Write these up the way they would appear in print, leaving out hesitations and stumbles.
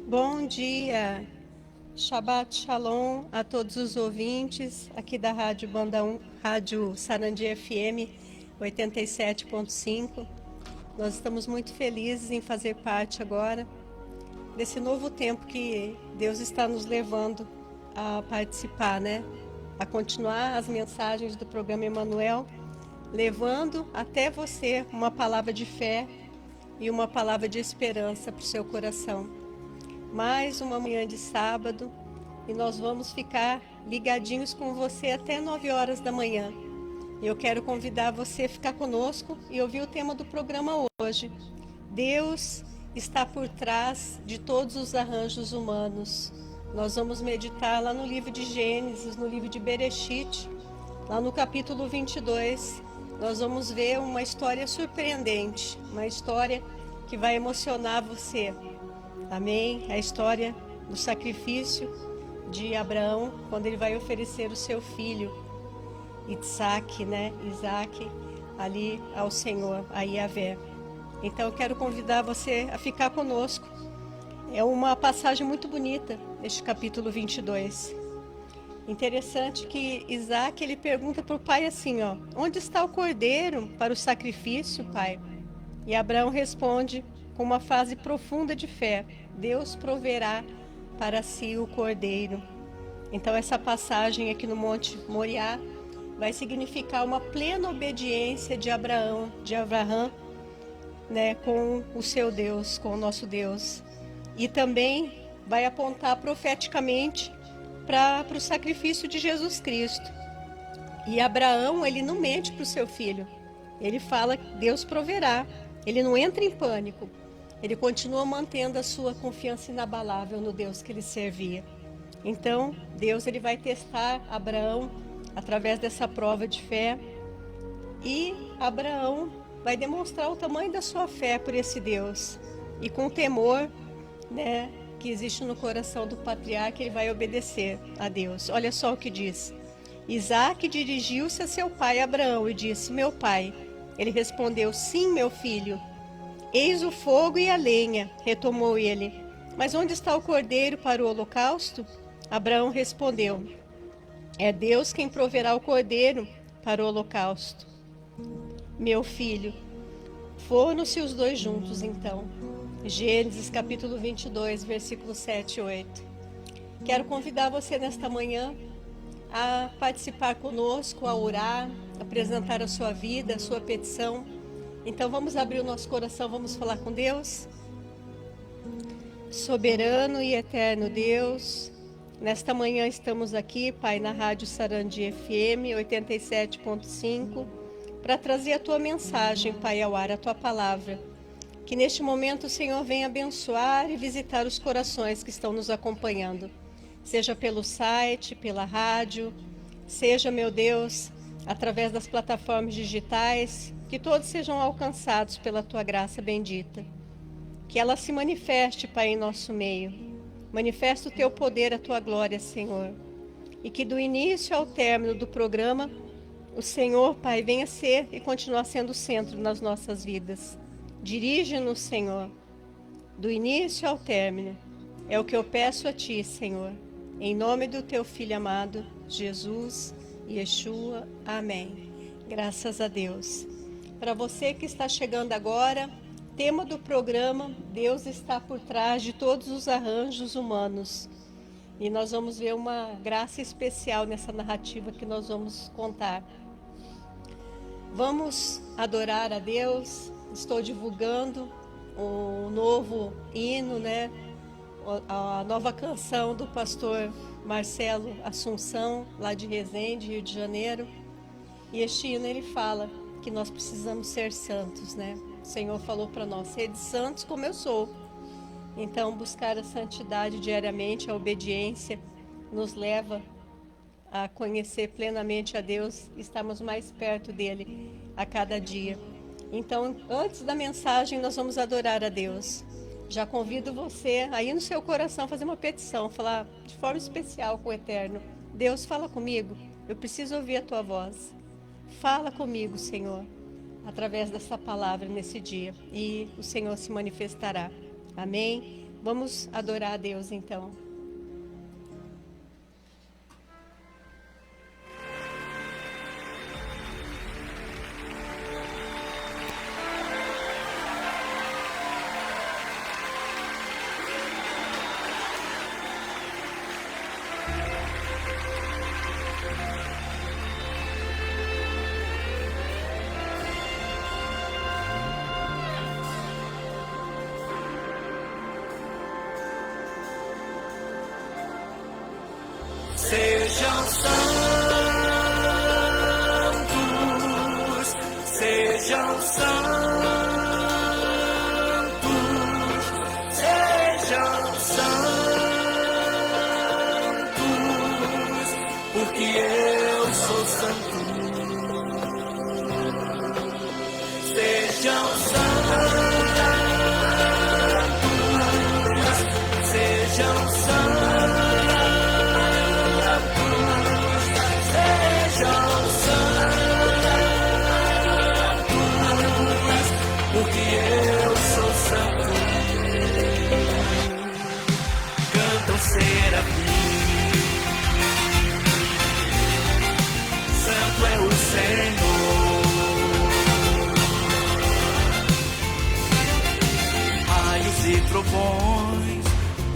Bom dia, Shabbat Shalom a todos os ouvintes aqui da Rádio Banda 1, Rádio Sarandi FM 87.5. Nós estamos muito felizes em fazer parte agora desse novo tempo que Deus está nos levando a participar, né? A continuar as mensagens do programa Emanuel, levando até você uma palavra de fé e uma palavra de esperança para o seu coração. Mais uma manhã de sábado e nós vamos ficar ligadinhos com você até 9 horas da manhã. Eu quero convidar você a ficar conosco e ouvir o tema do programa hoje. Deus está por trás de todos os arranjos humanos. Nós vamos meditar lá no livro de Gênesis, no livro de Bereshit, lá no capítulo 22. Nós vamos ver uma história surpreendente, uma história que vai emocionar você. Amém? A história do sacrifício de Abraão, quando ele vai oferecer o seu filho, Isaac, ali ao Senhor, a Yahvé. Então eu quero convidar você a ficar conosco. É uma passagem muito bonita, este capítulo 22. Interessante que Isaac, ele pergunta para o pai assim, onde está o cordeiro para o sacrifício, pai? E Abraão responde com uma frase profunda de fé: Deus proverá para si o cordeiro. Então essa passagem aqui no Monte Moriá vai significar uma plena obediência de Abraão, com o seu Deus, com o nosso Deus. E também vai apontar profeticamente para o sacrifício de Jesus Cristo. E Abraão, ele não mente para o seu filho. Ele fala que Deus proverá. Ele não entra em pânico. Ele continua mantendo a sua confiança inabalável no Deus que ele servia. Então, Deus ele vai testar Abraão através dessa prova de fé. E Abraão vai demonstrar o tamanho da sua fé por esse Deus. E com temor, que existe no coração do patriarca, ele vai obedecer a Deus. Olha só o que diz. Isaac dirigiu-se a seu pai Abraão e disse: Meu pai. Ele respondeu: Sim, meu filho. Eis o fogo e a lenha, retomou ele. Mas onde está o cordeiro para o holocausto? Abraão respondeu: É Deus quem proverá o cordeiro para o holocausto. Meu filho. Foram-se os dois juntos, então. Gênesis capítulo 22, versículos 7 e 8. Quero convidar você nesta manhã a participar conosco, a orar, apresentar a sua vida, a sua petição. Então vamos abrir o nosso coração, vamos falar com Deus. Soberano e eterno Deus, nesta manhã estamos aqui, Pai, na Rádio Sarandi FM 87.5, para trazer a Tua mensagem, Pai, ao ar, a Tua palavra. Que neste momento o Senhor venha abençoar e visitar os corações que estão nos acompanhando. Seja pelo site, pela rádio, seja, meu Deus, através das plataformas digitais, que todos sejam alcançados pela Tua graça bendita. Que ela se manifeste, Pai, em nosso meio. Manifesta o Teu poder, a Tua glória, Senhor. E que do início ao término do programa, o Senhor, Pai, venha ser e continuar sendo o centro nas nossas vidas. Dirige-nos, Senhor, do início ao término. É o que eu peço a Ti, Senhor. Em nome do Teu Filho amado, Jesus, Yeshua. Amém. Graças a Deus. Para você que está chegando agora, tema do programa: Deus está por trás de todos os arranjos humanos. E nós vamos ver uma graça especial nessa narrativa que nós vamos contar. Vamos adorar a Deus. Estou divulgando um novo hino, a nova canção do pastor Marcelo Assunção, lá de Resende, Rio de Janeiro. E este hino, ele fala que nós precisamos ser santos, O Senhor falou para nós: sede santos como eu sou. Então, buscar a santidade diariamente, a obediência, nos leva a conhecer plenamente a Deus, estamos mais perto dele a cada dia. Então, antes da mensagem, nós vamos adorar a Deus. Já convido você aí no seu coração a fazer uma petição, falar de forma especial com o Eterno: Deus, fala comigo, eu preciso ouvir a Tua voz. Fala comigo, Senhor, através dessa palavra nesse dia, e o Senhor se manifestará. Amém? Vamos adorar a Deus então. Sejam santos, sejam santos, sejam santos, porque eu sou santo. Sejam santos, sejam santos. Porque eu sou santo. Cantam serafins, santo é o Senhor. Raios e trovões,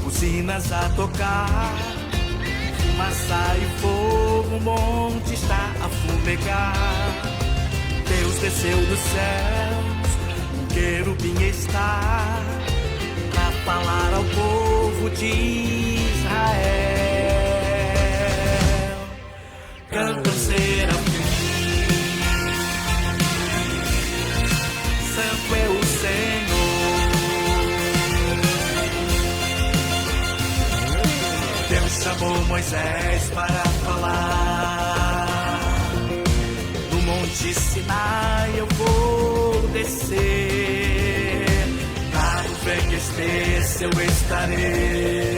buzinas a tocar, fumaça e fogo, o monte está a fumegar. Deus desceu dos céus, um querubim está a falar ao povo de Israel. Cantam serafins, santo é o Senhor. Deus chamou Moisés para falar. No Monte Sinai eu vou descer, na nuvem que esteja eu estarei.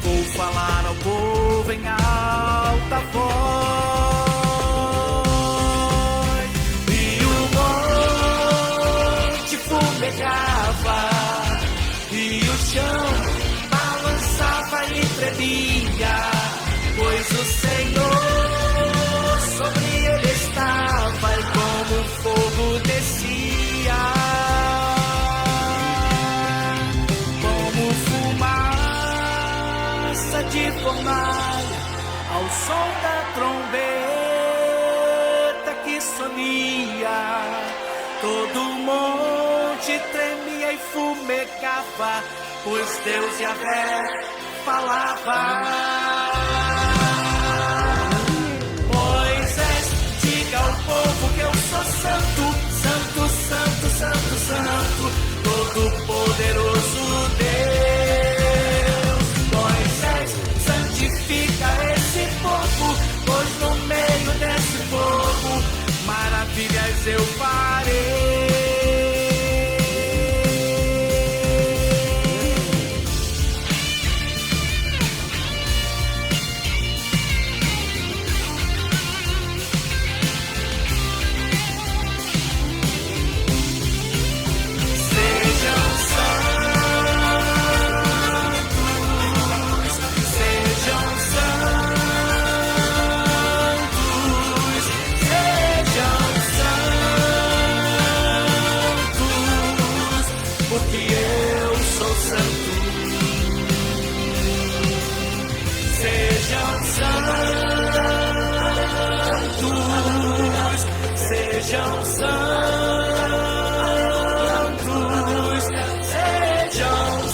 Vou falar ao povo em alta voz. E o monte fumegava, e o chão balançava e tremia, pois o Senhor sobre ele estava, e como fogo descia, como fumaça de fornalha, ao som da trombeta que sonia. Todo o monte tremia e fumegava, pois Deus Yahvé falava. Moisés, diga ao povo que eu sou santo, santo, santo, santo, santo, todo poderoso Deus. Moisés, santifica esse povo, pois no meio desse povo maravilhas eu farei. Sejam santos, sejam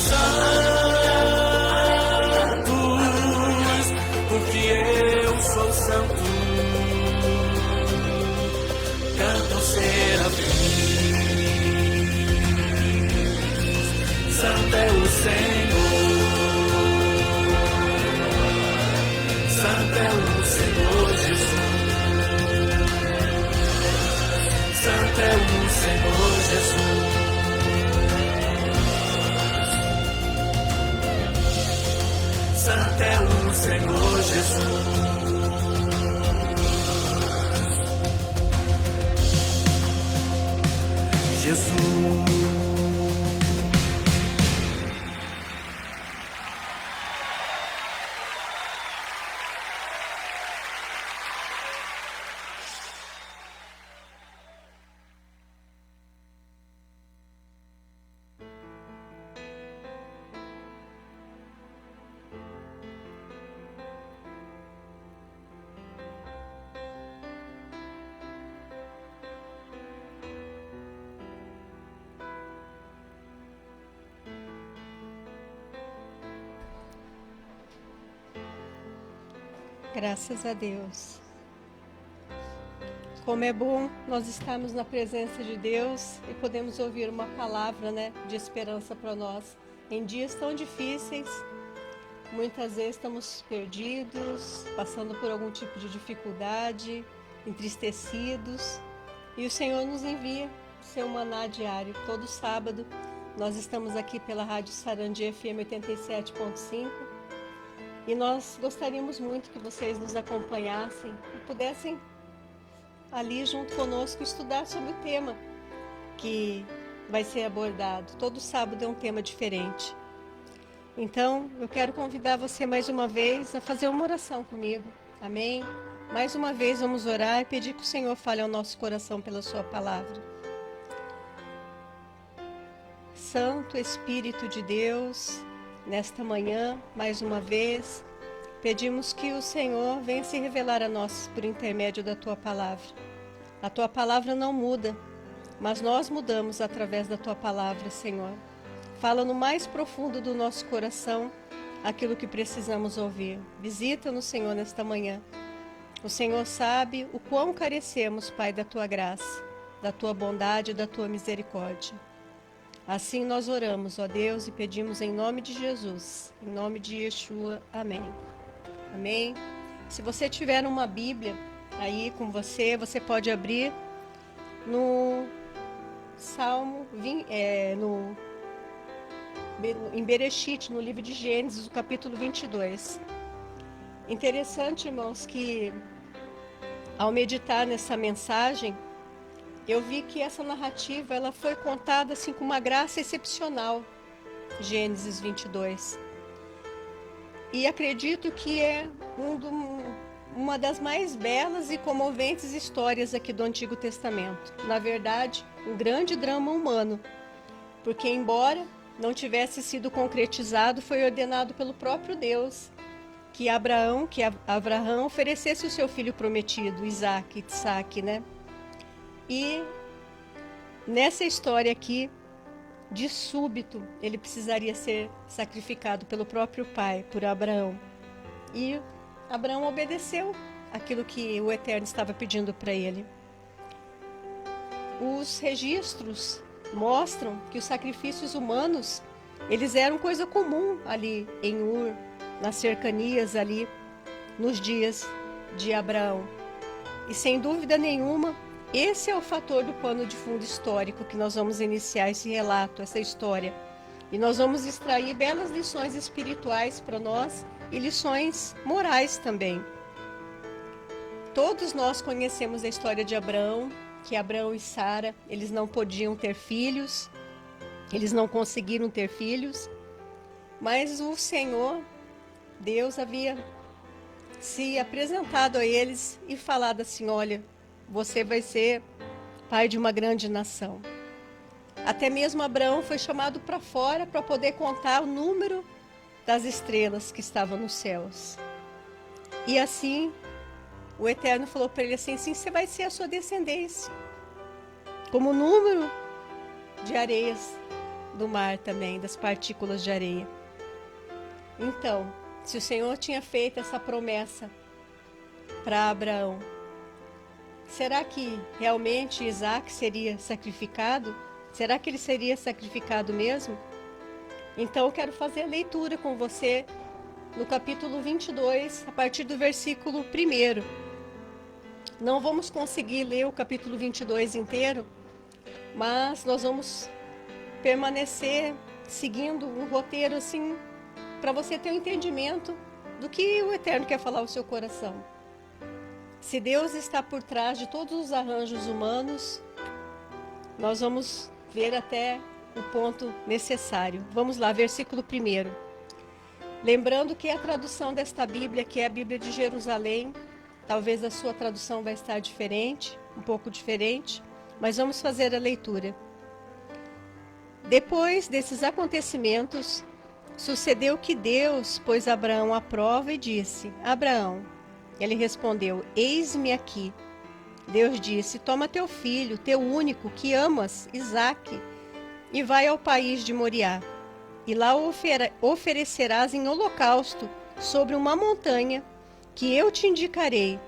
santos, porque eu sou santo. Cantam serafins, santo é o Senhor, santo é o Senhor Jesus. Santo é o Senhor Jesus. Santo é o Senhor Jesus. Jesus. Graças a Deus. Como é bom nós estarmos na presença de Deus e podemos ouvir uma palavra, né, de esperança para nós. Em dias tão difíceis, muitas vezes estamos perdidos, passando por algum tipo de dificuldade, entristecidos. E o Senhor nos envia seu maná diário. Todo sábado nós estamos aqui pela Rádio Sarandi FM 87.5 e nós gostaríamos muito que vocês nos acompanhassem e pudessem ali junto conosco estudar sobre o tema que vai ser abordado. Todo sábado é um tema diferente. Então, eu quero convidar você mais uma vez a fazer uma oração comigo. Amém? Mais uma vez vamos orar e pedir que o Senhor fale ao nosso coração pela sua palavra. Santo Espírito de Deus, nesta manhã, mais uma vez, pedimos que o Senhor venha se revelar a nós por intermédio da Tua palavra. A Tua palavra não muda, mas nós mudamos através da Tua palavra, Senhor. Fala no mais profundo do nosso coração aquilo que precisamos ouvir. Visita-nos, Senhor, nesta manhã. O Senhor sabe o quão carecemos, Pai, da Tua graça, da Tua bondade e da Tua misericórdia. Assim nós oramos, ó Deus, e pedimos em nome de Jesus, em nome de Yeshua. Amém. Amém. Se você tiver uma Bíblia aí com você, você pode abrir no Salmo, em Bereshit, no livro de Gênesis, o capítulo 22. Interessante, irmãos, que ao meditar nessa mensagem, eu vi que essa narrativa ela foi contada assim com uma graça excepcional, Gênesis 22. E acredito que é uma das mais belas e comoventes histórias aqui do Antigo Testamento. Na verdade, um grande drama humano, porque embora não tivesse sido concretizado, foi ordenado pelo próprio Deus que Abraão oferecesse o seu filho prometido, Isaac, né? E nessa história aqui, de súbito, ele precisaria ser sacrificado pelo próprio pai, por Abraão. E Abraão obedeceu aquilo que o Eterno estava pedindo para ele. Os registros mostram que os sacrifícios humanos, eles eram coisa comum ali em Ur, nas cercanias ali, nos dias de Abraão. E sem dúvida nenhuma, esse é o fator do pano de fundo histórico que nós vamos iniciar esse relato, essa história. E nós vamos extrair belas lições espirituais para nós e lições morais também. Todos nós conhecemos a história de Abraão, que Abraão e Sara, eles não podiam ter filhos, eles não conseguiram ter filhos, mas o Senhor, Deus, havia se apresentado a eles e falado assim: olha, você vai ser pai de uma grande nação. Até mesmo Abraão foi chamado para fora para poder contar o número das estrelas que estavam nos céus. E assim, o Eterno falou para ele assim: sim, você vai ser a sua descendência, como o número de areias do mar também, das partículas de areia. Então, se o Senhor tinha feito essa promessa para Abraão, será que realmente Isaac seria sacrificado? Será que ele seria sacrificado mesmo? Então eu quero fazer a leitura com você no capítulo 22, a partir do versículo 1. Não vamos conseguir ler o capítulo 22 inteiro, mas nós vamos permanecer seguindo um roteiro assim, para você ter um entendimento do que o Eterno quer falar ao seu coração. Se Deus está por trás de todos os arranjos humanos, nós vamos ver até o ponto necessário. Vamos lá, versículo 1. Lembrando que a tradução desta Bíblia, que é a Bíblia de Jerusalém, talvez a sua tradução vai estar diferente, um pouco diferente, mas vamos fazer a leitura. Depois desses acontecimentos, sucedeu que Deus pôs Abraão à prova e disse: Abraão. Ele respondeu: eis-me aqui. Deus disse: toma teu filho, teu único, que amas, Isaque, e vai ao país de Moriá. E lá o oferecerás em holocausto sobre uma montanha que eu te indicarei.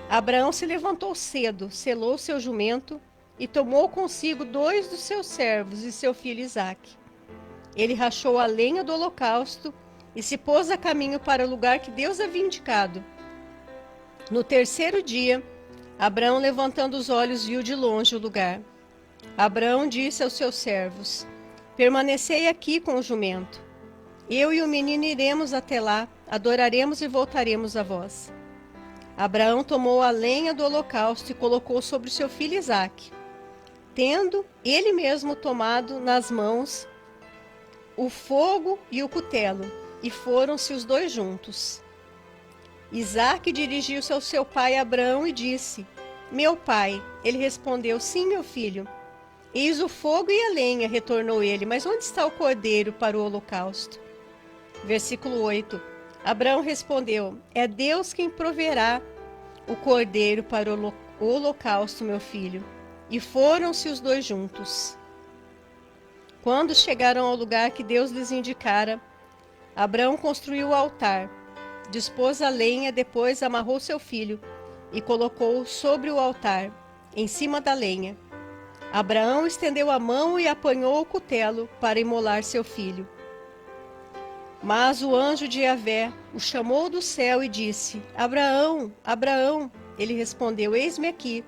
Abraão se levantou cedo, selou seu jumento e tomou consigo 2 dos seus servos e seu filho Isaque. Ele rachou a lenha do holocausto e se pôs a caminho para o lugar que Deus havia indicado. No 3º dia, Abraão, levantando os olhos, viu de longe o lugar. Abraão disse aos seus servos: permanecei aqui com o jumento. Eu e o menino iremos até lá, adoraremos e voltaremos a vós. Abraão tomou a lenha do holocausto e colocou sobre seu filho Isaque, tendo ele mesmo tomado nas mãos o fogo e o cutelo, e foram-se os 2 juntos. Isaque dirigiu-se ao seu pai Abraão e disse: meu pai. Ele respondeu: sim, meu filho. Eis o fogo e a lenha, retornou ele, mas onde está o cordeiro para o holocausto? Versículo 8. Abraão respondeu: é Deus quem proverá o cordeiro para o holocausto, meu filho. E foram-se os 2 juntos. Quando chegaram ao lugar que Deus lhes indicara, Abraão construiu o altar, dispôs a lenha, depois amarrou seu filho e colocou-o sobre o altar, em cima da lenha. Abraão estendeu a mão e apanhou o cutelo para imolar seu filho. Mas o anjo de Yahvé o chamou do céu e disse: Abraão, Abraão. Ele respondeu: eis-me aqui.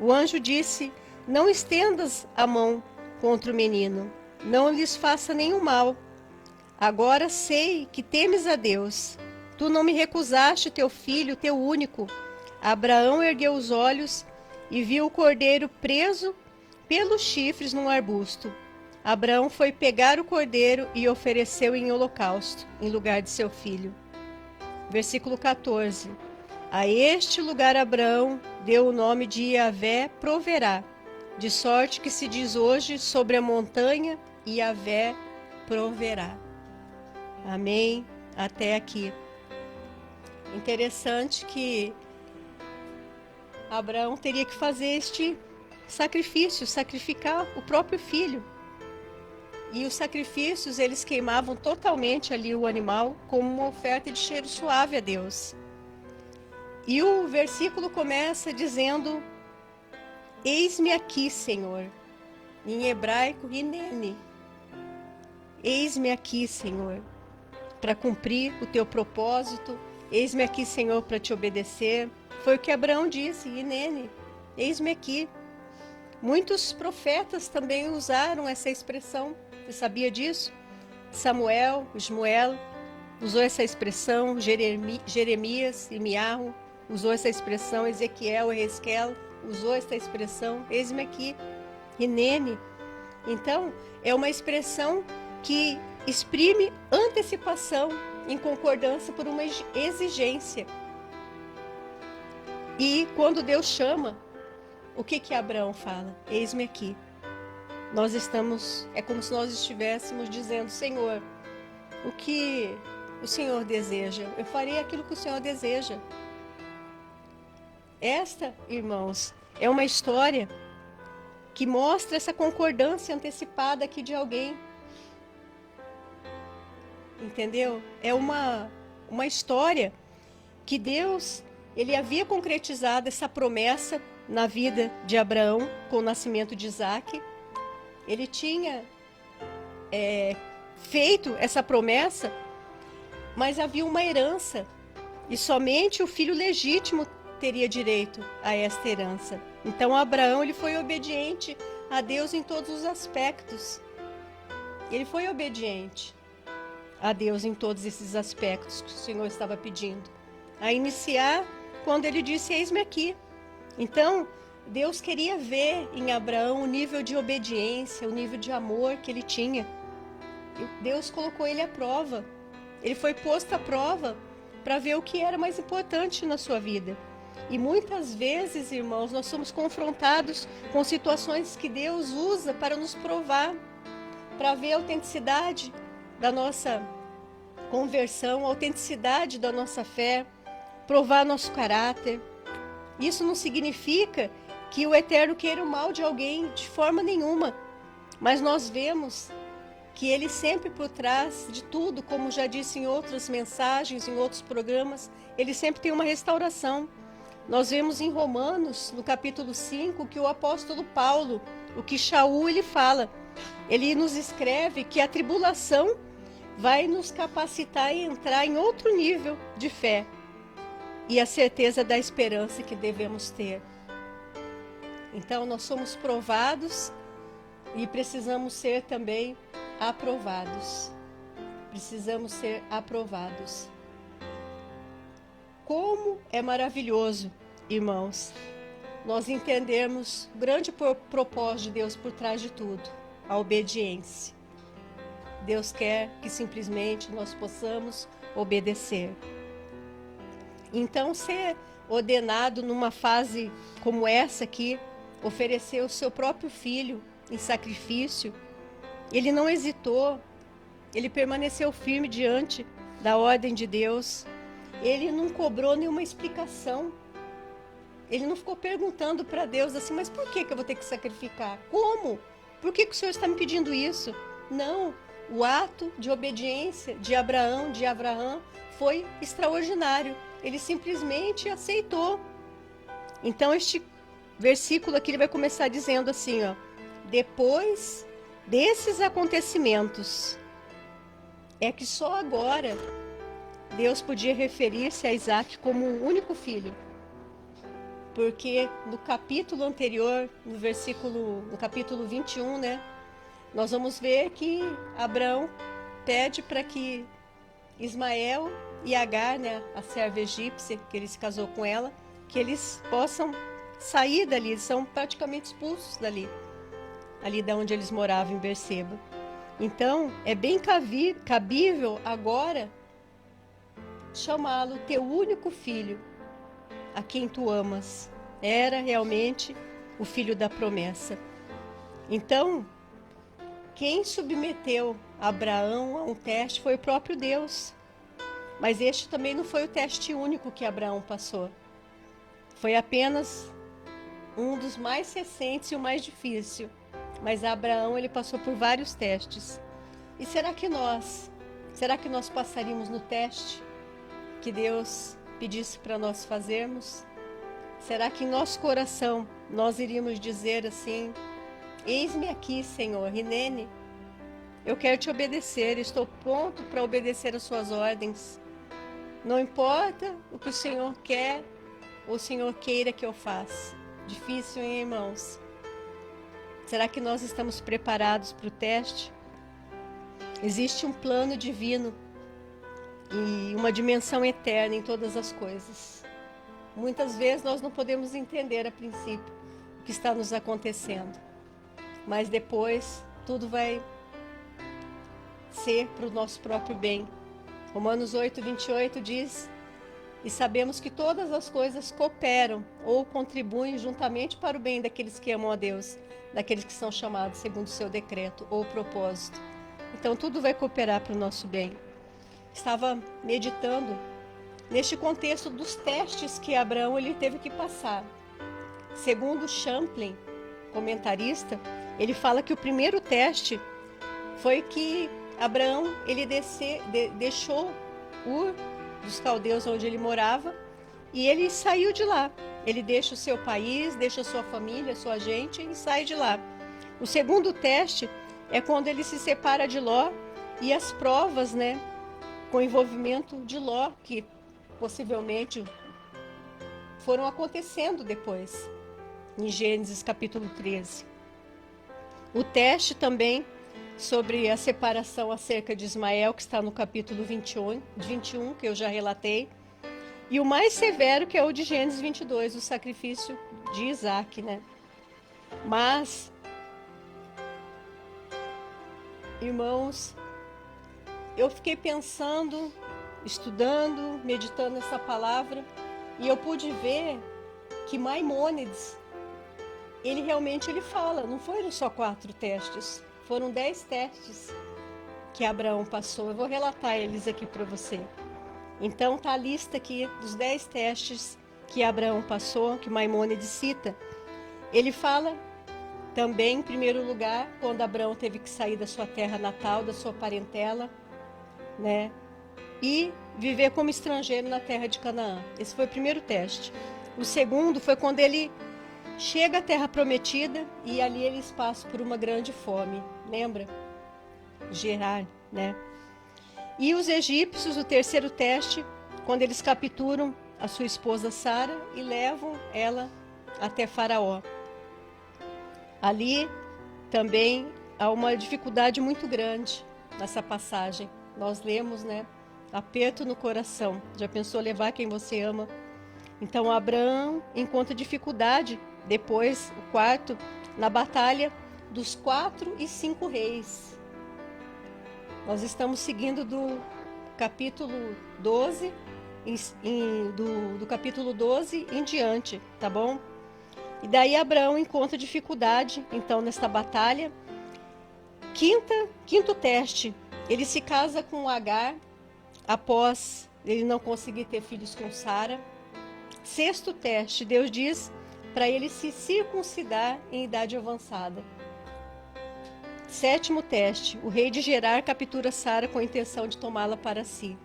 O anjo disse: não estendas a mão contra o menino, não lhes faça nenhum mal. Agora sei que temes a Deus. Tu não me recusaste teu filho, teu único. Abraão ergueu os olhos e viu o cordeiro preso pelos chifres num arbusto. Abraão foi pegar o cordeiro e ofereceu em holocausto, em lugar de seu filho. Versículo 14. A este lugar Abraão deu o nome de Yahvé proverá, de sorte que se diz hoje sobre a montanha, Yahvé proverá. Amém? Até aqui. Interessante que Abraão teria que fazer este sacrifício, sacrificar o próprio filho. E os sacrifícios, eles queimavam totalmente ali o animal como uma oferta de cheiro suave a Deus. E o versículo começa dizendo: eis-me aqui, Senhor. Em hebraico, hinene. Eis-me aqui, Senhor, para cumprir o teu propósito. Eis-me aqui, Senhor, para te obedecer. Foi o que Abraão disse, hinene. Eis-me aqui. Muitos profetas também usaram essa expressão. Você sabia disso? Samuel, Ismoel, usou essa expressão. Jeremias, Imiarro, usou essa expressão. Ezequiel, Ezequiel, usou essa expressão. Eis-me aqui, hinene. Então, é uma expressão que exprime antecipação em concordância por uma exigência. E quando Deus chama, o que Abraão fala? Eis-me aqui. Nós estamos, é como se nós estivéssemos dizendo: Senhor, o que o Senhor deseja? Eu farei aquilo que o Senhor deseja. Esta, irmãos, é uma história que mostra essa concordância antecipada aqui de alguém. Entendeu? É uma história que Deus, ele havia concretizado essa promessa na vida de Abraão com o nascimento de Isaque. Ele tinha feito essa promessa, mas havia uma herança e somente o filho legítimo teria direito a esta herança. Então Abraão, ele foi obediente a Deus em todos os aspectos. Ele foi obediente a Deus em todos esses aspectos que o Senhor estava pedindo. A iniciar quando ele disse: eis-me aqui. Então, Deus queria ver em Abraão o nível de obediência, o nível de amor que ele tinha. Deus colocou ele à prova. Ele foi posto à prova para ver o que era mais importante na sua vida. E muitas vezes, irmãos, nós somos confrontados com situações que Deus usa para nos provar, para ver a autenticidade da nossa conversão, a autenticidade da nossa fé, provar nosso caráter. Isso não significa que o Eterno queira o mal de alguém, de forma nenhuma. Mas nós vemos que ele sempre por trás de tudo, como já disse em outras mensagens, em outros programas, ele sempre tem uma restauração. Nós vemos em Romanos, no capítulo 5, que o apóstolo Paulo, o que Shaul ele fala, ele nos escreve que a tribulação vai nos capacitar a entrar em outro nível de fé e a certeza da esperança que devemos ter. Então, nós somos provados e precisamos ser também aprovados. Precisamos ser aprovados. Como é maravilhoso, irmãos, nós entendermos o grande propósito de Deus por trás de tudo, a obediência. Deus quer que simplesmente nós possamos obedecer. Então, ser ordenado numa fase como essa aqui, oferecer o seu próprio filho em sacrifício, ele não hesitou, ele permaneceu firme diante da ordem de Deus, ele não cobrou nenhuma explicação, ele não ficou perguntando para Deus assim, mas por que eu vou ter que sacrificar? Como? Por que o Senhor está me pedindo isso? Não, o ato de obediência de Abraão foi extraordinário, ele simplesmente aceitou. Então este versículo aqui ele vai começar dizendo assim, ó, depois desses acontecimentos, é que só agora Deus podia referir-se a Isaac como o único filho. Porque no capítulo anterior, no capítulo 21, né, nós vamos ver que Abraão pede para que Ismael e Agar, né, a serva egípcia, que ele se casou com ela, que eles possam sair dali, eles são praticamente expulsos dali, ali da onde eles moravam em Berseba. Então, é bem cabível agora chamá-lo teu único filho, a quem tu amas. Era realmente o filho da promessa. Então, quem submeteu Abraão a um teste foi o próprio Deus. Mas este também não foi o teste único que Abraão passou. Foi apenas um dos mais recentes e o mais difícil. Mas Abraão, ele passou por vários testes. E será que nós passaríamos no teste que Deus pedisse para nós fazermos? Será que em nosso coração nós iríamos dizer assim, eis-me aqui, Senhor, Rinene, eu quero te obedecer, estou pronto para obedecer as suas ordens. Não importa o que o Senhor quer ou o Senhor queira que eu faça. Difícil, hein, irmãos? Será que nós estamos preparados para o teste? Existe um plano divino e uma dimensão eterna em todas as coisas. Muitas vezes nós não podemos entender a princípio o que está nos acontecendo, mas depois tudo vai ser para o nosso próprio bem. Romanos 8:28 diz, e sabemos que todas as coisas cooperam ou contribuem juntamente para o bem daqueles que amam a Deus, daqueles que são chamados segundo o seu decreto ou propósito. Então tudo vai cooperar para o nosso bem. Estava meditando neste contexto dos testes que Abraão ele teve que passar. Segundo Champlin, comentarista, ele fala que o primeiro teste foi que Abraão ele deixou Ur dos caldeus onde ele morava e ele saiu de lá. Ele deixa o seu país, deixa a sua família, a sua gente e sai de lá. O segundo teste é quando ele se separa de Ló e as provas, né, com o envolvimento de Ló, que possivelmente foram acontecendo depois, em Gênesis capítulo 13. O teste também sobre a separação acerca de Ismael, que está no capítulo 21, que eu já relatei. E o mais severo, que é o de Gênesis 22, o sacrifício de Isaac, né? Mas, irmãos, eu fiquei pensando, estudando, meditando essa palavra, e eu pude ver que Maimônides, ele realmente fala, não foram só 4 testes, foram 10 testes que Abraão passou. Eu vou relatar eles aqui para você. Então está a lista aqui dos 10 testes que Abraão passou, que Maimônides cita. Ele fala Também, em primeiro lugar, quando Abraão teve que sair da sua terra natal, da sua parentela, né? E viver como estrangeiro na terra de Canaã. Esse foi o primeiro teste. O segundo foi quando ele chega à terra prometida e ali eles passam por uma grande fome. Lembra? Gerar, né? E os egípcios, o terceiro teste, quando eles capturam a sua esposa Sara e levam ela até Faraó. Ali também há uma dificuldade muito grande nessa passagem. Nós lemos, né? Aperto no coração. Já pensou levar quem você ama? Então Abraão encontra dificuldade depois, o quarto, na batalha dos 4 e 5 reis. Nós estamos seguindo do capítulo 12, do capítulo 12 em diante, tá bom? E daí Abraão encontra dificuldade, então, nesta batalha. Quinto teste, ele se casa com Agar, após ele não conseguir ter filhos com Sara. Sexto teste, Deus diz para ele se circuncidar em idade avançada. Sétimo teste, o rei de Gerar captura Sara com a intenção de tomá-la para si.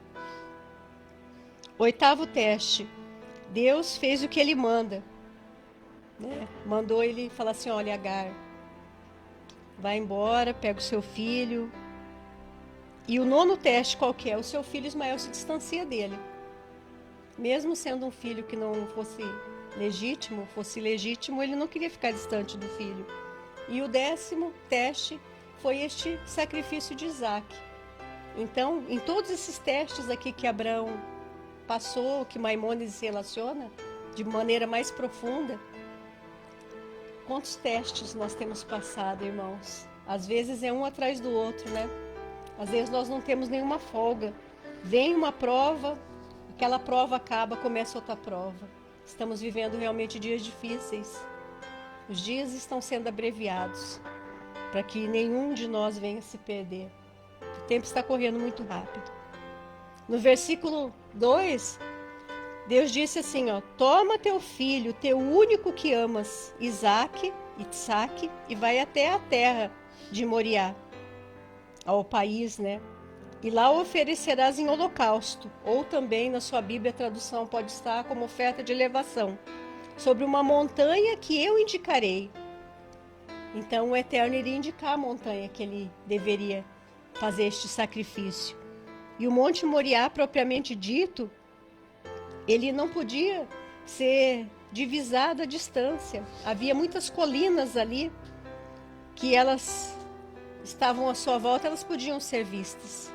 Oitavo teste, Deus fez o que ele manda. Né? Mandou ele falar assim, olha, Agar, vai embora, pega o seu filho. E o nono teste qual que é? O seu filho Ismael se distancia dele. Mesmo sendo um filho que não fosse legítimo, ele não queria ficar distante do filho. E o 10º teste foi este sacrifício de Isaac. Então, em todos esses testes aqui que Abraão passou, que Maimônides se relaciona de maneira mais profunda, quantos testes nós temos passado, irmãos? Às vezes é um atrás do outro, né? Às vezes nós não temos nenhuma folga. Vem uma prova, aquela prova acaba, começa outra prova. Estamos vivendo realmente dias difíceis. Os dias estão sendo abreviados para que nenhum de nós venha se perder. O tempo está correndo muito rápido. No versículo 2, Deus disse assim, ó, toma teu filho, teu único que amas, Isaque, e vai até a terra de Moriá, ao país, né? E lá o oferecerás em holocausto, ou também na sua Bíblia a tradução pode estar como oferta de elevação, sobre uma montanha que eu indicarei. Então o Eterno iria indicar a montanha que ele deveria fazer este sacrifício. E o Monte Moriá, propriamente dito, ele não podia ser divisado à distância. Havia muitas colinas ali que elas estavam à sua volta, elas podiam ser vistas.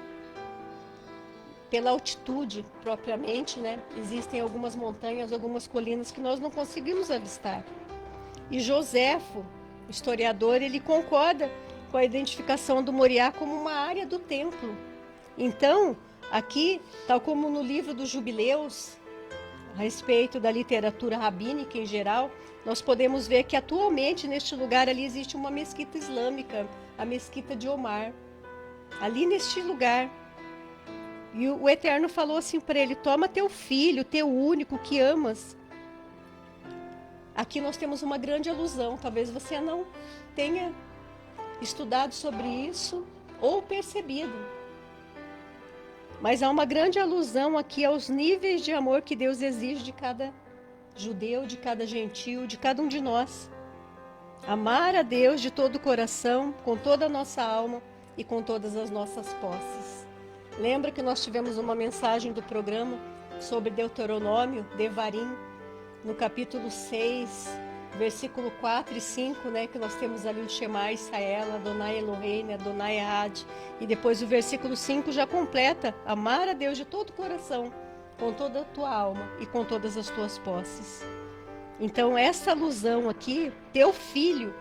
Pela altitude, propriamente, né? Existem algumas montanhas, algumas colinas que nós não conseguimos avistar. E Joséfo, historiador, ele concorda com a identificação do Moriá como uma área do templo. Então, aqui, tal como no livro dos Jubileus, a respeito da literatura rabínica em geral, nós podemos ver que atualmente neste lugar ali existe uma mesquita islâmica, a mesquita de Omar. Ali neste lugar. E o Eterno falou assim para ele, toma teu filho, teu único que amas. Aqui nós temos uma grande alusão, talvez você não tenha estudado sobre isso ou percebido. Mas há uma grande alusão aqui aos níveis de amor que Deus exige de cada judeu, de cada gentil, de cada um de nós. Amar a Deus de todo o coração, com toda a nossa alma e com todas as nossas posses. Lembra que nós tivemos uma mensagem do programa sobre Deuteronômio, Devarim, no capítulo 6, versículo 4 e 5, né, que nós temos ali o Shema Israel, Adonai Eloheinu, Adonai Ehad, e depois o versículo 5 já completa, amar a Deus de todo o coração, com toda a tua alma e com todas as tuas posses. Então essa alusão aqui, teu filho,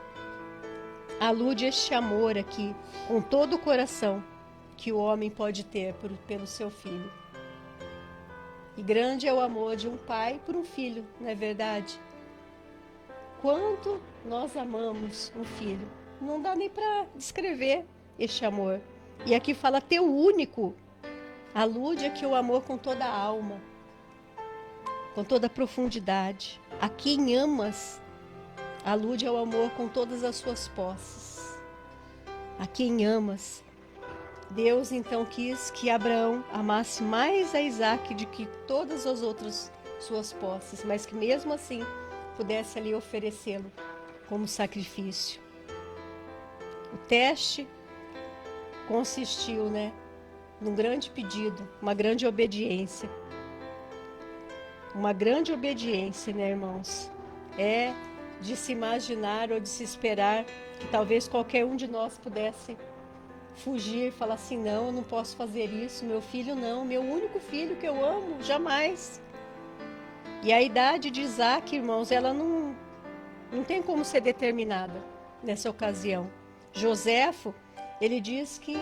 alude a este amor aqui, com todo o coração, que o homem pode ter pelo seu filho. E grande é o amor de um pai por um filho, não é verdade? Quanto nós amamos um filho. Não dá nem para descrever este amor. E aqui fala teu único. Alude aqui o amor com toda a alma, com toda a profundidade. A quem amas, alude ao amor com todas as suas posses. A quem amas. Deus então quis que Abraão amasse mais a Isaque do que todas as outras suas posses, mas que mesmo assim pudesse ali oferecê-lo como sacrifício. O teste consistiu, num grande pedido, uma grande obediência. Uma grande obediência, irmãos? É de se imaginar ou de se esperar que talvez qualquer um de nós pudesse fugir e falar assim, não, eu não posso fazer isso, meu filho não, meu único filho que eu amo, jamais. E a idade de Isaque, irmãos, ela não tem como ser determinada nessa ocasião. Joséfo, ele diz que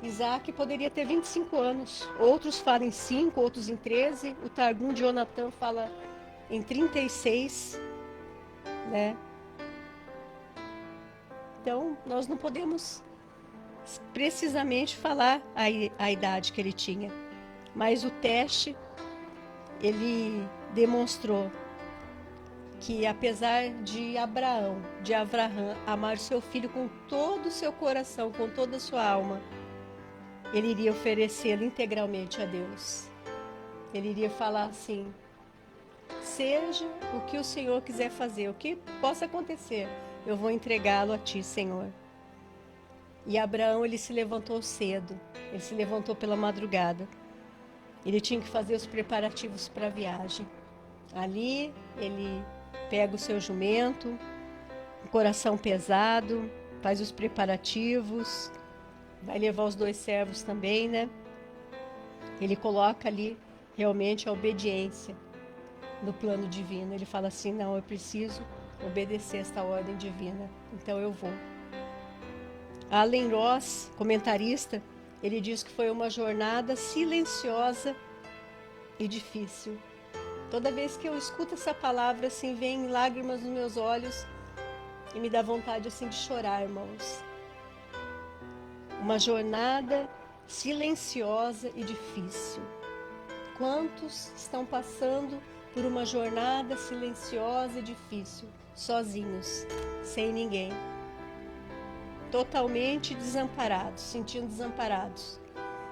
Isaque poderia ter 25 anos. Outros falam em 5, outros em 13. O Targum de Jonatã fala em 36, Então, nós não podemos precisamente falar a idade que ele tinha. Mas o teste, ele demonstrou que apesar de Abraão amar seu filho com todo o seu coração, com toda a sua alma, ele iria oferecê-lo integralmente a Deus. Ele iria falar assim, seja o que o Senhor quiser fazer, o que possa acontecer, eu vou entregá-lo a Ti, Senhor. E Abraão, ele se levantou cedo, ele se levantou pela madrugada. Ele tinha que fazer os preparativos para a viagem. Ali, ele pega o seu jumento, o coração pesado, faz os preparativos, vai levar os 2 servos também, Ele coloca ali realmente a obediência no plano divino. Ele fala assim, não, eu preciso obedecer esta ordem divina, então eu vou. Allen Ross, comentarista, ele diz que foi uma jornada silenciosa e difícil. Toda vez que eu escuto essa palavra, assim, vem lágrimas nos meus olhos e me dá vontade, assim, de chorar, irmãos. Uma jornada silenciosa e difícil. Quantos estão passando por uma jornada silenciosa e difícil, sozinhos, sem ninguém? Totalmente desamparados, sentindo desamparados.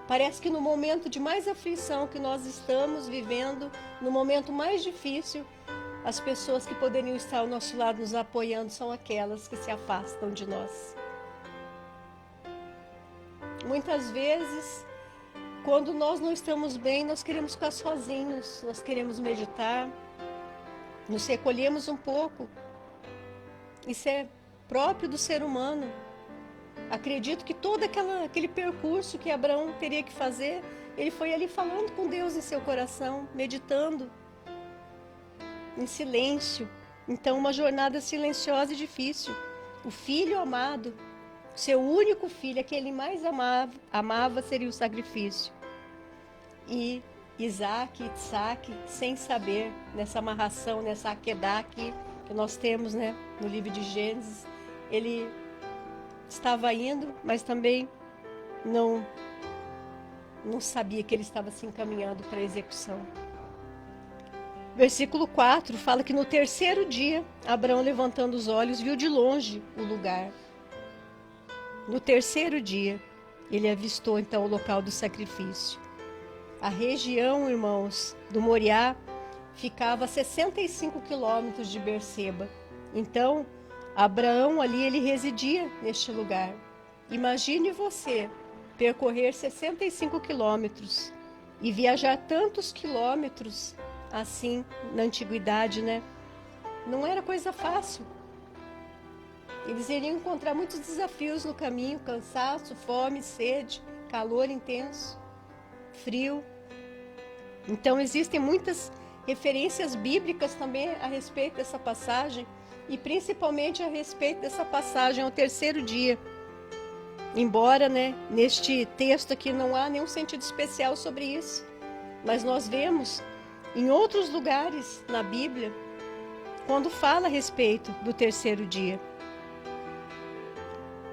Parece que no momento de mais aflição que nós estamos vivendo, no momento mais difícil, as pessoas que poderiam estar ao nosso lado nos apoiando são aquelas que se afastam de nós. Muitas vezes, quando nós não estamos bem, nós queremos ficar sozinhos, nós queremos meditar, nos recolhemos um pouco. Isso é próprio do ser humano. Acredito que todo aquele percurso que Abraão teria que fazer, ele foi ali falando com Deus em seu coração, meditando, em silêncio. Então, uma jornada silenciosa e difícil. O filho amado, seu único filho, aquele que mais amava seria o sacrifício. E Isaque, sem saber, nessa amarração, nessa aquedá aqui, que nós temos, no livro de Gênesis, ele estava indo, mas também não sabia que ele estava se encaminhando para a execução. Versículo 4 fala que no 3º dia, Abraão, levantando os olhos, viu de longe o lugar. No 3º dia, ele avistou então o local do sacrifício. A região, irmãos, do Moriá ficava a 65 quilômetros de Berseba. Então, Abraão ali, ele residia neste lugar. Imagine você percorrer 65 quilômetros e viajar tantos quilômetros assim na antiguidade, Não era coisa fácil. Eles iriam encontrar muitos desafios no caminho, cansaço, fome, sede, calor intenso, frio. Então existem muitas referências bíblicas também a respeito dessa passagem, e principalmente a respeito dessa passagem ao 3º dia. Embora, neste texto aqui não há nenhum sentido especial sobre isso, mas nós vemos em outros lugares na Bíblia, quando fala a respeito do 3º dia.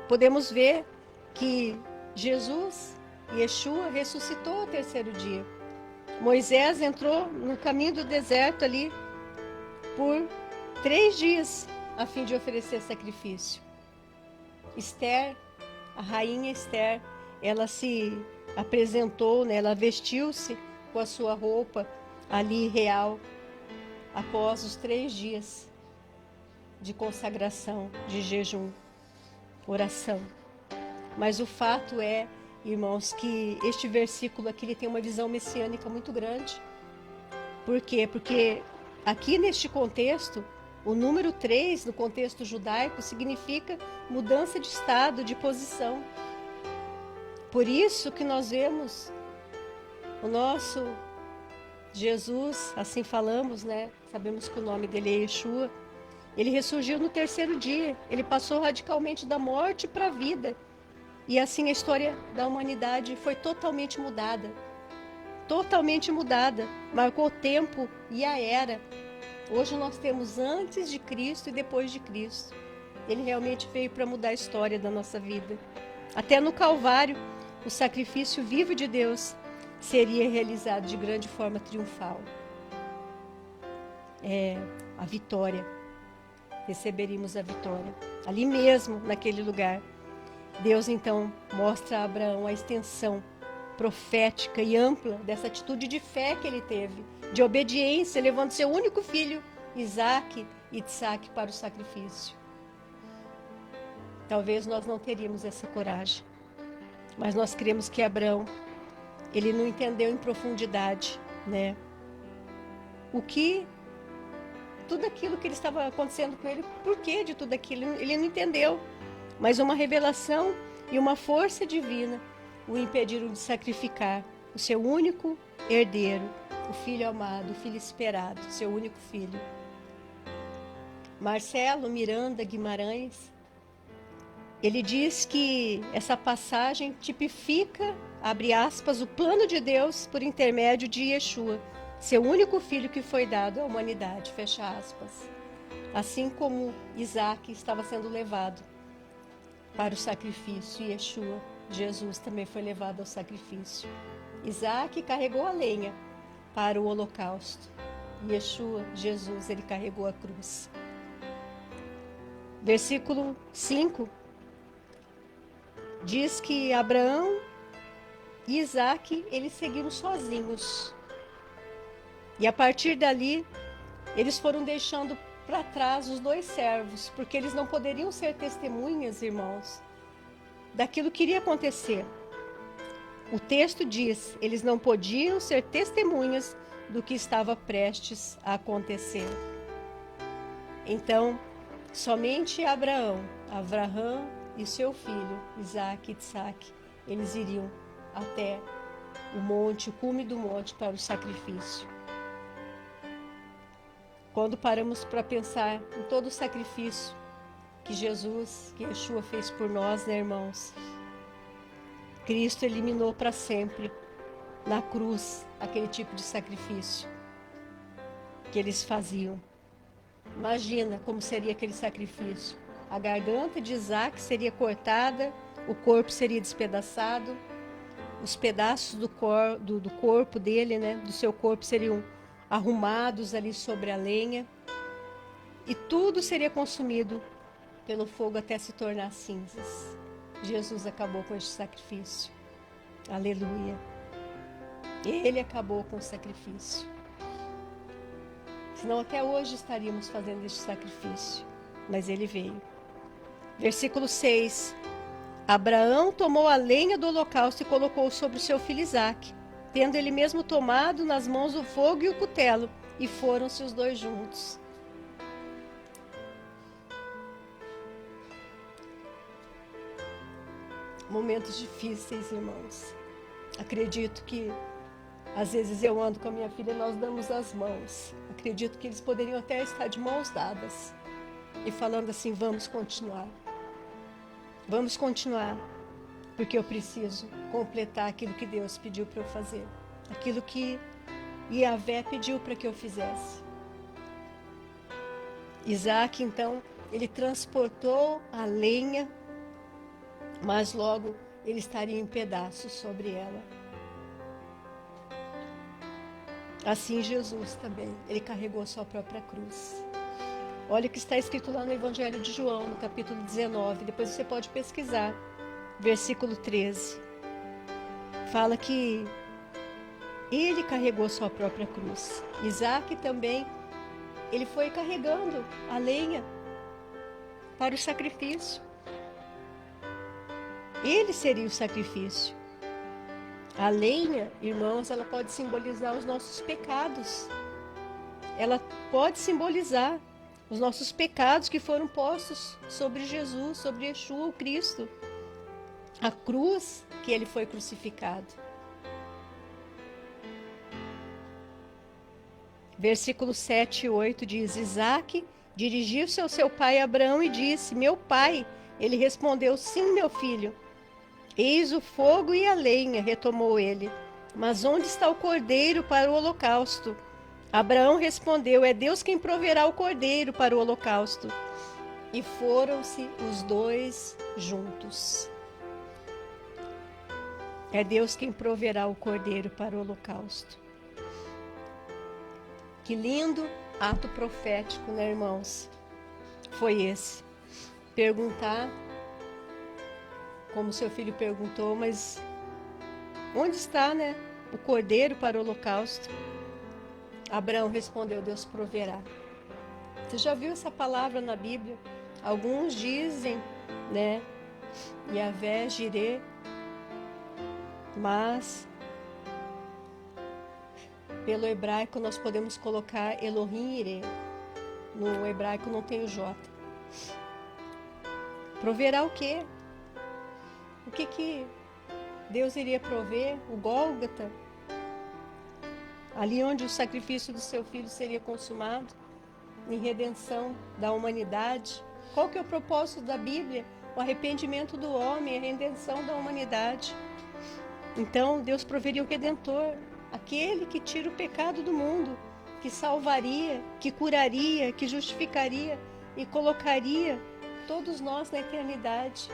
Podemos ver que Jesus, Yeshua, ressuscitou ao 3º dia. Moisés entrou no caminho do deserto ali por 3 dias a fim de oferecer sacrifício. Esther, a rainha Esther, ela se apresentou, né? Ela vestiu-se com a sua roupa ali real, após os 3 dias de consagração, de jejum, oração. Mas o fato é, irmãos, que este versículo aqui ele tem uma visão messiânica muito grande. Por quê? Porque aqui neste contexto, o número 3, no contexto judaico, significa mudança de estado, de posição. Por isso que nós vemos o nosso Jesus, assim falamos, né? Sabemos que o nome dele é Yeshua. Ele ressurgiu no 3º dia. Ele passou radicalmente da morte para a vida. E assim a história da humanidade foi totalmente mudada. Totalmente mudada. Marcou o tempo e a era. Hoje nós temos antes de Cristo e depois de Cristo. Ele realmente veio para mudar a história da nossa vida. Até no Calvário, o sacrifício vivo de Deus seria realizado de grande forma triunfal. A vitória. Receberíamos a vitória. Ali mesmo, naquele lugar. Deus então mostra a Abraão a extensão profética e ampla dessa atitude de fé que ele teve, de obediência, levando seu único filho, Isaac para o sacrifício. Talvez nós não teríamos essa coragem, mas nós cremos que Abraão, ele não entendeu em profundidade, né? Tudo aquilo que estava acontecendo com ele, por que de tudo aquilo, ele não entendeu. Mas uma revelação e uma força divina o impediram de sacrificar o seu único herdeiro, o filho amado, o filho esperado, seu único filho. Marcelo Miranda Guimarães, ele diz que essa passagem tipifica, abre aspas, o plano de Deus por intermédio de Yeshua, seu único filho que foi dado à humanidade, fecha aspas. Assim como Isaac estava sendo levado para o sacrifício, e Yeshua, Jesus, também foi levado ao sacrifício. Isaac carregou a lenha para o holocausto. Yeshua, Jesus, ele carregou a cruz. Versículo 5 diz que Abraão e Isaac, eles seguiram sozinhos. E a partir dali, eles foram deixando para trás os 2 servos, porque eles não poderiam ser testemunhas, irmãos, daquilo que iria acontecer. O texto diz, eles não podiam ser testemunhas do que estava prestes a acontecer. Então, somente Abraão e seu filho, Isaac, eles iriam até o monte, o cume do monte, para o sacrifício. Quando paramos para pensar em todo o sacrifício que Yeshua fez por nós, né, irmãos? Cristo eliminou para sempre, na cruz, aquele tipo de sacrifício que eles faziam. Imagina como seria aquele sacrifício. A garganta de Isaac seria cortada, o corpo seria despedaçado, os pedaços do corpo dele, né, do seu corpo, seriam arrumados ali sobre a lenha, e tudo seria consumido pelo fogo até se tornar cinzas. Jesus acabou com este sacrifício. Aleluia. Ele acabou com o sacrifício. Senão até hoje estaríamos fazendo este sacrifício, mas ele veio. Versículo 6. Abraão tomou a lenha do holocausto e colocou sobre o seu filho Isaque, tendo ele mesmo tomado nas mãos o fogo e o cutelo, e foram-se os 2 juntos. Momentos difíceis, irmãos. Acredito que às vezes eu ando com a minha filha e nós damos as mãos. Acredito que eles poderiam até estar de mãos dadas e falando assim, vamos continuar. Vamos continuar, porque eu preciso completar aquilo que Deus pediu para eu fazer. Aquilo que Yahvé pediu para que eu fizesse. Isaac, então, ele transportou a lenha, mas logo ele estaria em pedaços sobre ela. Assim Jesus também, ele carregou a sua própria cruz. Olha o que está escrito lá no Evangelho de João, no capítulo 19. Depois você pode pesquisar. Versículo 13. Fala que ele carregou sua própria cruz. Isaac também, ele foi carregando a lenha para o sacrifício. Ele seria o sacrifício. A lenha, irmãos, ela pode simbolizar os nossos pecados. Ela pode simbolizar os nossos pecados que foram postos sobre Jesus, sobre Yeshua, o Cristo. A cruz que ele foi crucificado. Versículo 7 e 8 diz: Isaac dirigiu-se ao seu pai Abraão e disse: Meu pai. Ele respondeu: Sim, meu filho. Eis o fogo e a lenha, retomou ele. Mas onde está o cordeiro para o holocausto? Abraão respondeu: É Deus quem proverá o cordeiro para o holocausto. E foram-se os dois juntos. É Deus quem proverá o cordeiro para o holocausto. Que lindo ato profético, né, irmãos? Foi esse. Perguntar, como seu filho perguntou, mas onde está, né, o cordeiro para o holocausto? Abraão respondeu: Deus proverá. Você já viu essa palavra na Bíblia? Alguns dizem, né, Yahvé, Jireh, mas pelo hebraico nós podemos colocar Elohim Ireh. No hebraico não tem o J. Proverá o quê? O que Deus iria prover? O Gólgota? Ali onde o sacrifício do seu filho seria consumado, em redenção da humanidade. Qual que é o propósito da Bíblia? O arrependimento do homem, a redenção da humanidade. Então, Deus proveria o Redentor, aquele que tira o pecado do mundo, que salvaria, que curaria, que justificaria e colocaria todos nós na eternidade.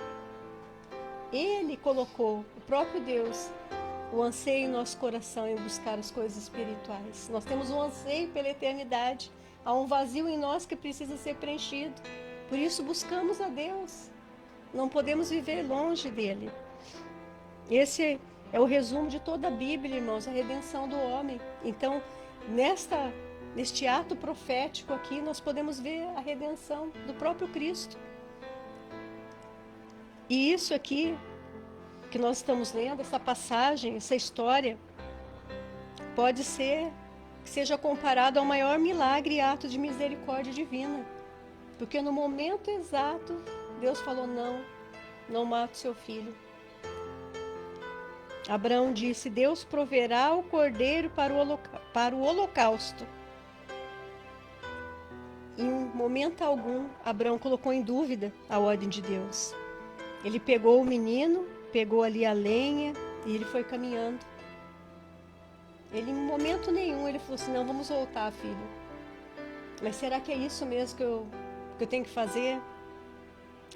Ele colocou, o próprio Deus, o anseio em nosso coração em buscar as coisas espirituais. Nós temos um anseio pela eternidade. Há um vazio em nós que precisa ser preenchido. Por isso buscamos a Deus. Não podemos viver longe dele. Esse é o resumo de toda a Bíblia, irmãos, a redenção do homem. Então, neste ato profético aqui, nós podemos ver a redenção do próprio Cristo. E isso aqui, que nós estamos lendo, essa passagem, essa história, pode ser que seja comparado ao maior milagre e ato de misericórdia divina. Porque no momento exato, Deus falou: não mate seu filho. Abraão disse: Deus proverá o cordeiro para o holocausto. Em momento algum, Abraão colocou em dúvida a ordem de Deus. Ele pegou o menino, pegou ali a lenha e ele foi caminhando. Ele, em momento nenhum, ele falou assim: não, vamos voltar, filho. Mas será que é isso mesmo que eu tenho que fazer?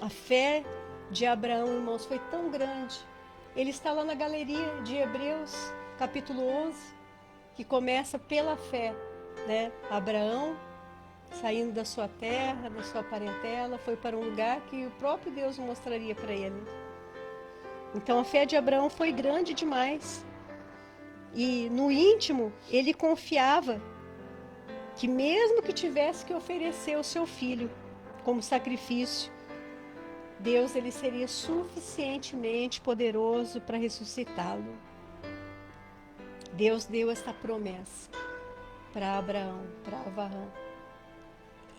A fé de Abraão, irmãos, foi tão grande. Ele está lá na galeria de Hebreus, capítulo 11, que começa pela fé, né? Abraão, saindo da sua terra, da sua parentela, foi para um lugar que o próprio Deus mostraria para ele. Então a fé de Abraão foi grande demais. E no íntimo, ele confiava que mesmo que tivesse que oferecer o seu filho como sacrifício, Deus ele seria suficientemente poderoso para ressuscitá-lo. Deus deu esta promessa para Abraão, para Avarão.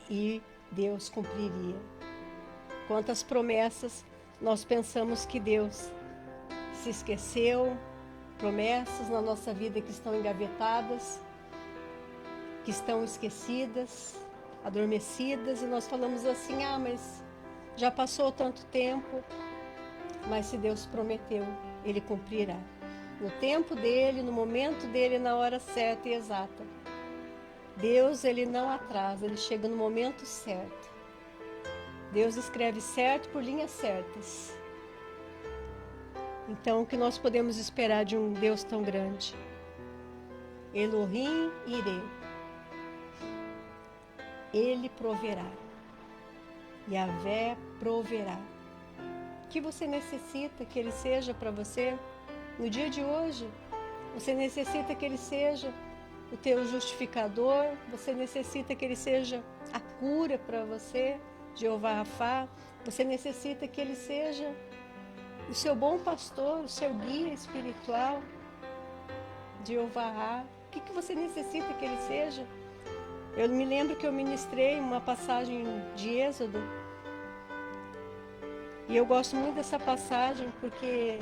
E Deus cumpriria. Quantas promessas nós pensamos que Deus se esqueceu, promessas na nossa vida que estão engavetadas, que estão esquecidas, adormecidas, e nós falamos assim: mas já passou tanto tempo. Mas se Deus prometeu, Ele cumprirá. No tempo dEle, no momento dEle, na hora certa e exata. Deus, Ele não atrasa, Ele chega no momento certo. Deus escreve certo por linhas certas. Então, o que nós podemos esperar de um Deus tão grande? Elohim Ireh. Ele proverá. Yahvé proverá. O que você necessita que Ele seja para você no dia de hoje? Você necessita que Ele seja o teu justificador? Você necessita que Ele seja a cura para você, Jeová Rafá? Você necessita que Ele seja o seu bom pastor, o seu guia espiritual, Jeová Ra? O que você necessita que Ele seja? Eu me lembro que eu ministrei uma passagem de Êxodo, e eu gosto muito dessa passagem porque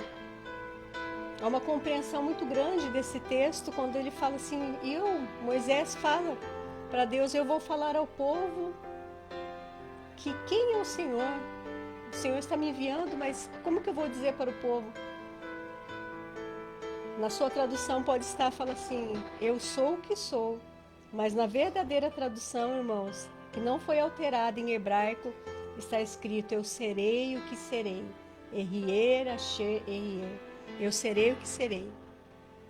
há uma compreensão muito grande desse texto, quando ele fala assim, Moisés fala para Deus, eu vou falar ao povo que quem é o Senhor? O Senhor está me enviando, mas como que eu vou dizer para o povo? Na sua tradução pode estar, fala assim, eu sou o que sou. Mas na verdadeira tradução, irmãos, que não foi alterada em hebraico, está escrito, eu serei o que serei. Errier, Asher, Errier. Eu serei o que serei.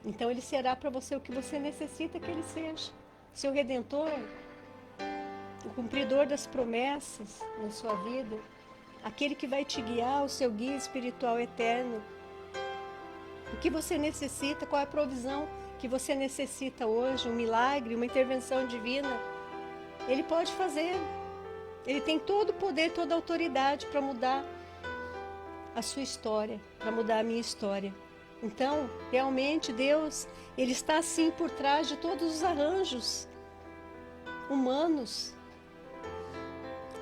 Então Ele será para você o que você necessita que Ele seja. Seu Redentor, o cumpridor das promessas na sua vida, aquele que vai te guiar, o seu guia espiritual eterno. O que você necessita, qual é a provisão que você necessita hoje, um milagre, uma intervenção divina, Ele pode fazer. Ele tem todo o poder, toda a autoridade para mudar a sua história, para mudar a minha história. Então, realmente, Deus, Ele está assim por trás de todos os arranjos humanos.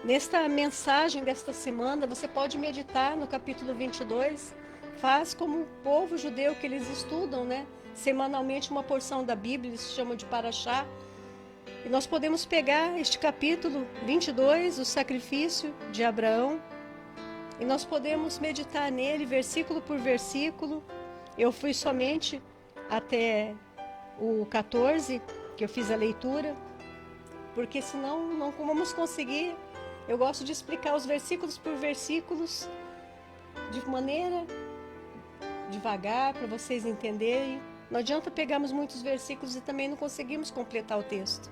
Nesta mensagem desta semana, você pode meditar no capítulo 22, faz como o povo judeu que eles estudam, né? Semanalmente uma porção da Bíblia, eles chamam de Parashá. E nós podemos pegar este capítulo 22, o sacrifício de Abraão, e nós podemos meditar nele versículo por versículo. Eu fui somente até o 14, que eu fiz a leitura, porque senão não vamos conseguir. Eu gosto de explicar os versículos por versículos, de maneira devagar, para vocês entenderem. Não adianta pegarmos muitos versículos e também não conseguimos completar o texto.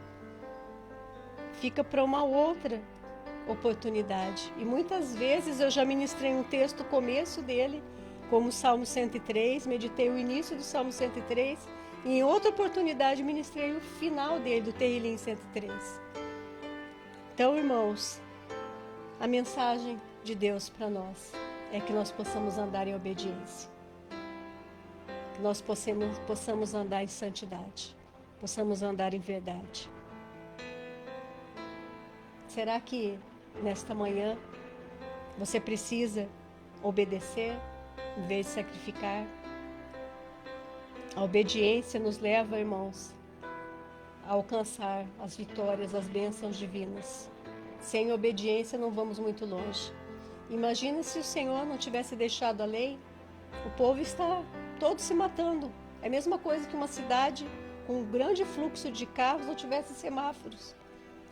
Fica para uma outra oportunidade. E muitas vezes eu já ministrei um texto, o começo dele, como o Salmo 103, meditei o início do Salmo 103, e em outra oportunidade ministrei o final dele, do Terrilim 103. Então, irmãos, a mensagem de Deus para nós é que nós possamos andar em obediência, que nós possamos andar em santidade, possamos andar em verdade. Será que nesta manhã você precisa obedecer em vez de sacrificar? A obediência nos leva, irmãos, a alcançar as vitórias, as bênçãos divinas. Sem obediência não vamos muito longe. Imagina se o Senhor não tivesse deixado a lei, o povo está todo se matando. É a mesma coisa que uma cidade com um grande fluxo de carros não tivesse semáforos.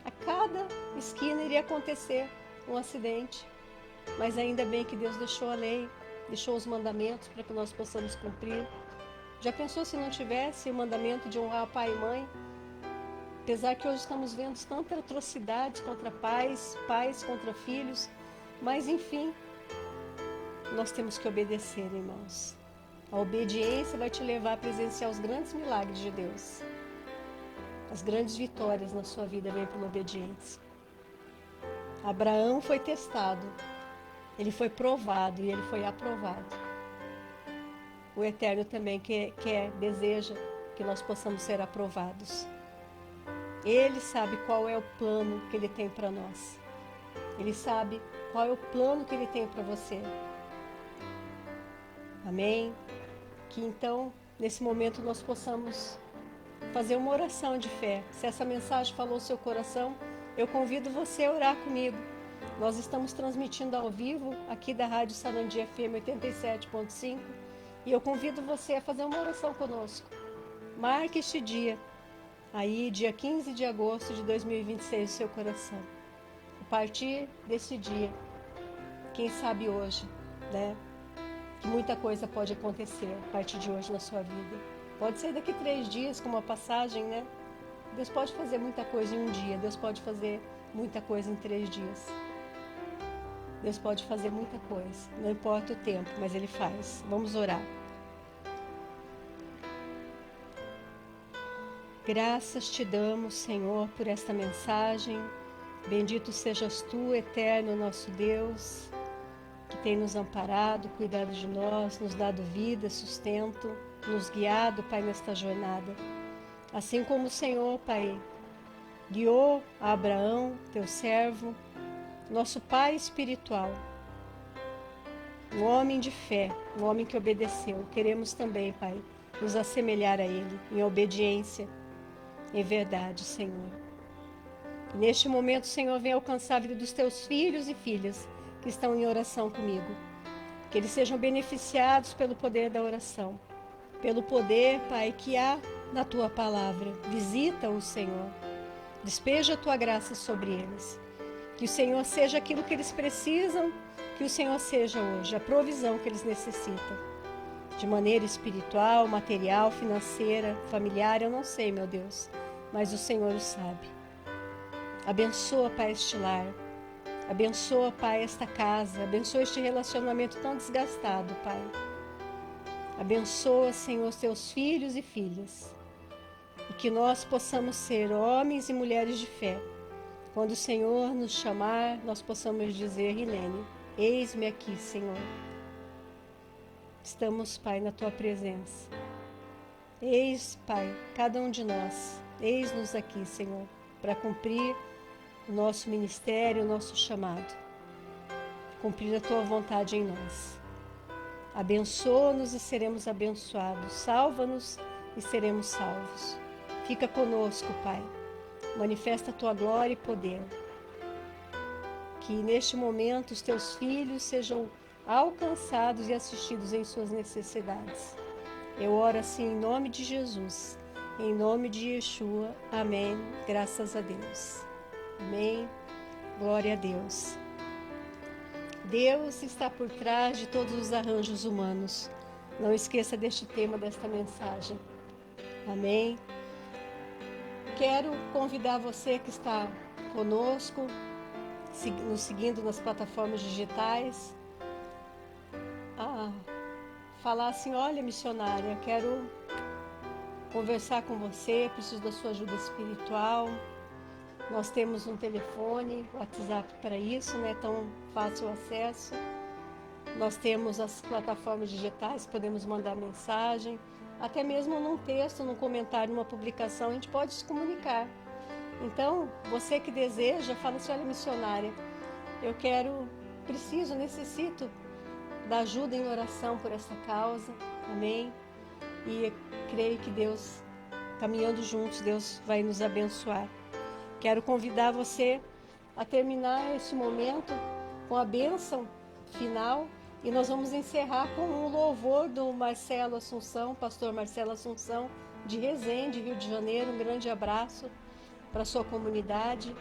A cada esquina iria acontecer um acidente. Mas ainda bem que Deus deixou a lei, deixou os mandamentos para que nós possamos cumprir. Já pensou se não tivesse o mandamento de honrar pai e mãe? Apesar que hoje estamos vendo tantas atrocidades contra pais, pais contra filhos, mas enfim, nós temos que obedecer, irmãos. A obediência vai te levar a presenciar os grandes milagres de Deus. As grandes vitórias na sua vida vêm pela obediência. Abraão foi testado, ele foi provado e ele foi aprovado. O Eterno também deseja que nós possamos ser aprovados. Ele sabe qual é o plano que Ele tem para nós. Ele sabe qual é o plano que Ele tem para você. Amém? Que então, nesse momento, nós possamos fazer uma oração de fé. Se essa mensagem falou no seu coração, eu convido você a orar comigo. Nós estamos transmitindo ao vivo aqui da Rádio Sarandi FM 87.5 e eu convido você a fazer uma oração conosco. Marque este dia, aí dia 15 de agosto de 2026, no seu coração. A partir desse dia, quem sabe hoje, né? Que muita coisa pode acontecer a partir de hoje na sua vida. Pode ser daqui 3 dias, como uma passagem, né? Deus pode fazer muita coisa em um dia, Deus pode fazer muita coisa em 3 dias. Deus pode fazer muita coisa, não importa o tempo, mas Ele faz. Vamos orar. Graças te damos, Senhor, por esta mensagem. Bendito sejas tu, eterno nosso Deus, que tem nos amparado, cuidado de nós, nos dado vida, sustento, nos guiado, Pai, nesta jornada. Assim como o Senhor, Pai, guiou a Abraão, teu servo, nosso pai espiritual, um homem de fé, um homem que obedeceu. Queremos também, Pai, nos assemelhar a ele em obediência, em verdade, Senhor. Que neste momento, Senhor, venha alcançar a vida dos teus filhos e filhas que estão em oração comigo. Que eles sejam beneficiados pelo poder da oração, pelo poder, Pai, que há na tua palavra. Visita-os, Senhor. Despeja a tua graça sobre eles. Que o Senhor seja aquilo que eles precisam, que o Senhor seja hoje a provisão que eles necessitam. De maneira espiritual, material, financeira, familiar, eu não sei, meu Deus, mas o Senhor o sabe. Abençoa, Pai, este lar. Abençoa, Pai, esta casa. Abençoa este relacionamento tão desgastado, Pai. Abençoa, Senhor, os teus filhos e filhas. E que nós possamos ser homens e mulheres de fé. Quando o Senhor nos chamar, nós possamos dizer, Rilene, eis-me aqui, Senhor. Estamos, Pai, na tua presença. Eis, Pai, cada um de nós. Eis-nos aqui, Senhor, para cumprir o nosso ministério, o nosso chamado. Cumprir a tua vontade em nós. Abençoa-nos e seremos abençoados. Salva-nos e seremos salvos. Fica conosco, Pai. Manifesta a tua glória e poder. Que neste momento os teus filhos sejam alcançados e assistidos em suas necessidades. Eu oro assim em nome de Jesus, em nome de Yeshua. Amém. Graças a Deus. Amém. Glória a Deus. Deus está por trás de todos os arranjos humanos. Não esqueça deste tema, desta mensagem. Amém. Quero convidar você que está conosco, nos seguindo nas plataformas digitais, a falar assim, olha, missionária, quero conversar com você, preciso da sua ajuda espiritual. Nós temos um telefone, WhatsApp para isso, não é tão fácil o acesso. Nós temos as plataformas digitais, podemos mandar mensagem, até mesmo num texto, num comentário, numa publicação, a gente pode se comunicar. Então, você que deseja, fala assim, olha, missionária, eu preciso, necessito da ajuda em oração por essa causa, amém? E creio que Deus, caminhando juntos, Deus vai nos abençoar. Quero convidar você a terminar esse momento com a bênção final e nós vamos encerrar com um louvor do Marcelo Assunção, pastor Marcelo Assunção, de Resende, Rio de Janeiro. Um grande abraço para a sua comunidade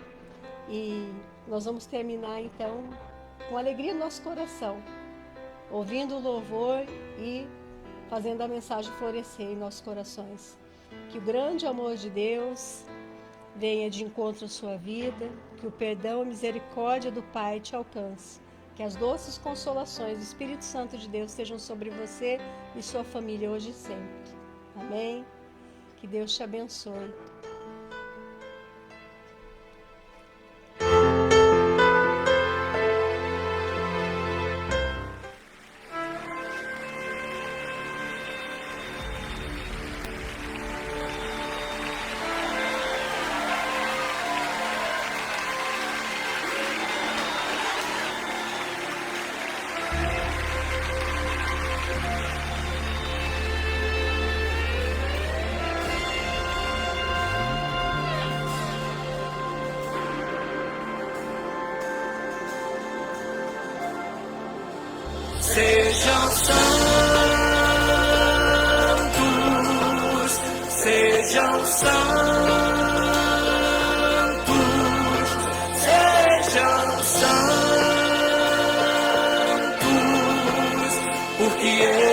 e nós vamos terminar então com alegria no nosso coração, ouvindo o louvor e fazendo a mensagem florescer em nossos corações. Que o grande amor de Deus venha de encontro à sua vida, que o perdão e a misericórdia do Pai te alcance, que as doces consolações do Espírito Santo de Deus estejam sobre você e sua família hoje e sempre. Amém? Que Deus te abençoe. Sejam santos, sejam santos, sejam santos, porque